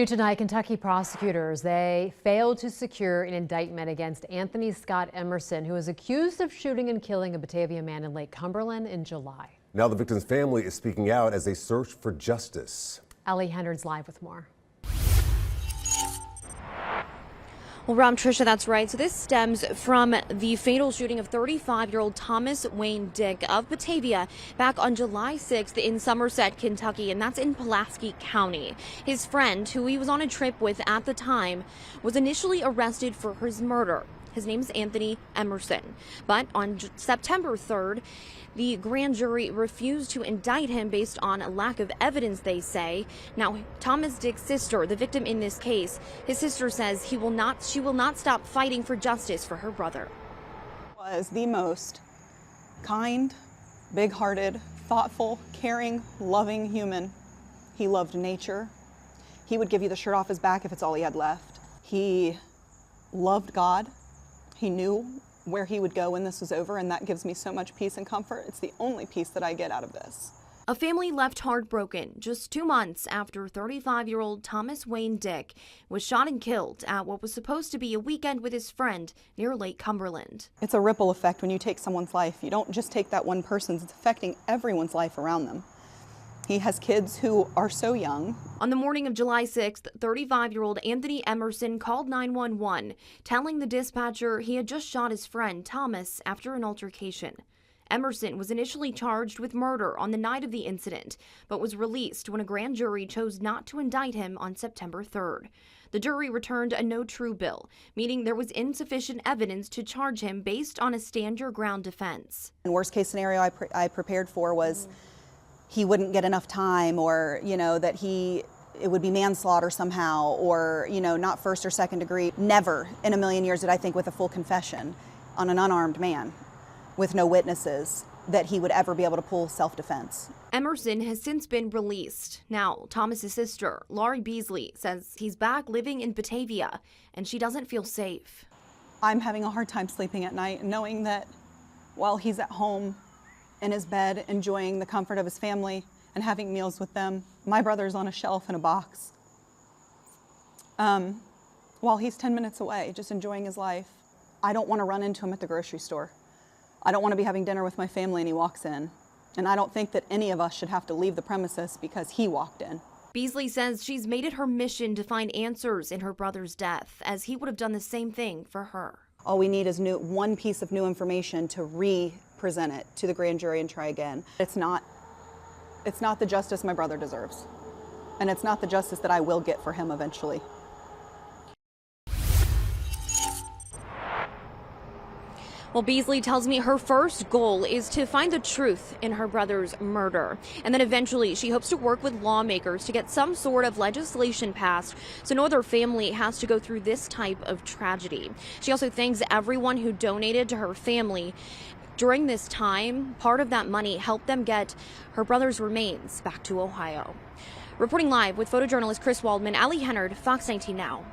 New tonight, Kentucky prosecutors, they failed to secure an indictment against Anthony Scott Emerson, who is accused of shooting and killing a Batavia man in Lake Cumberland in July. Now the victim's family is speaking out as they search for justice. Ellie Henard's live with more. Well, Rob, Tricia, that's right. So this stems from the fatal shooting of 35-year-old Thomas Wayne Dick of Batavia back on July 6th in Somerset, Kentucky, and that's in Pulaski County. His friend, who he was on a trip with at the time, was initially arrested for his murder. His name is Anthony Emerson. But on September 3rd, the grand jury refused to indict him based on a lack of evidence, they say. Now, Thomas Dick's sister, the victim in this case, his sister says she will not stop fighting for justice for her brother. Was the most kind, big-hearted, thoughtful, caring, loving human. He loved nature. He would give you the shirt off his back if it's all he had left. He loved God. He knew where he would go when this was over, and that gives me so much peace and comfort. It's the only peace that I get out of this. A family left heartbroken just 2 months after 35-year-old Thomas Wayne Dick was shot and killed at what was supposed to be a weekend with his friend near Lake Cumberland. It's a ripple effect when you take someone's life. You don't just take that one person's, it's affecting everyone's life around them. He has kids who are so young. On the morning of July 6th, 35-year-old Anthony Emerson called 911, telling the dispatcher he had just shot his friend Thomas after an altercation. Emerson was initially charged with murder on the night of the incident, but was released when a grand jury chose not to indict him on September 3rd. The jury returned a no true bill, meaning there was insufficient evidence to charge him based on a stand your ground defense. The worst case scenario I prepared for was he wouldn't get enough time, or, that it would be manslaughter somehow, or, not first or second degree. Never in a million years did I think with a full confession on an unarmed man with no witnesses that he would ever be able to pull self-defense. Emerson has since been released. Now, Thomas's sister, Laurie Beasley, says he's back living in Batavia and she doesn't feel safe. I'm having a hard time sleeping at night knowing that while he's at home in his bed, enjoying the comfort of his family and having meals with them, my brother's on a shelf in a box. While he's 10 minutes away, just enjoying his life. I don't want to run into him at the grocery store. I don't want to be having dinner with my family and he walks in. And I don't think that any of us should have to leave the premises because he walked in. Beasley says she's made it her mission to find answers in her brother's death, as he would have done the same thing for her. All we need is one piece of new information to re-present it to the grand jury and try again. It's not the justice my brother deserves. And it's not the justice that I will get for him eventually. Well, Beasley tells me her first goal is to find the truth in her brother's murder. And then eventually she hopes to work with lawmakers to get some sort of legislation passed so no other family has to go through this type of tragedy. She also thanks everyone who donated to her family. During this time, part of that money helped them get her brother's remains back to Ohio. Reporting live with photojournalist Chris Waldman, Ellie Henard, Fox 19 Now.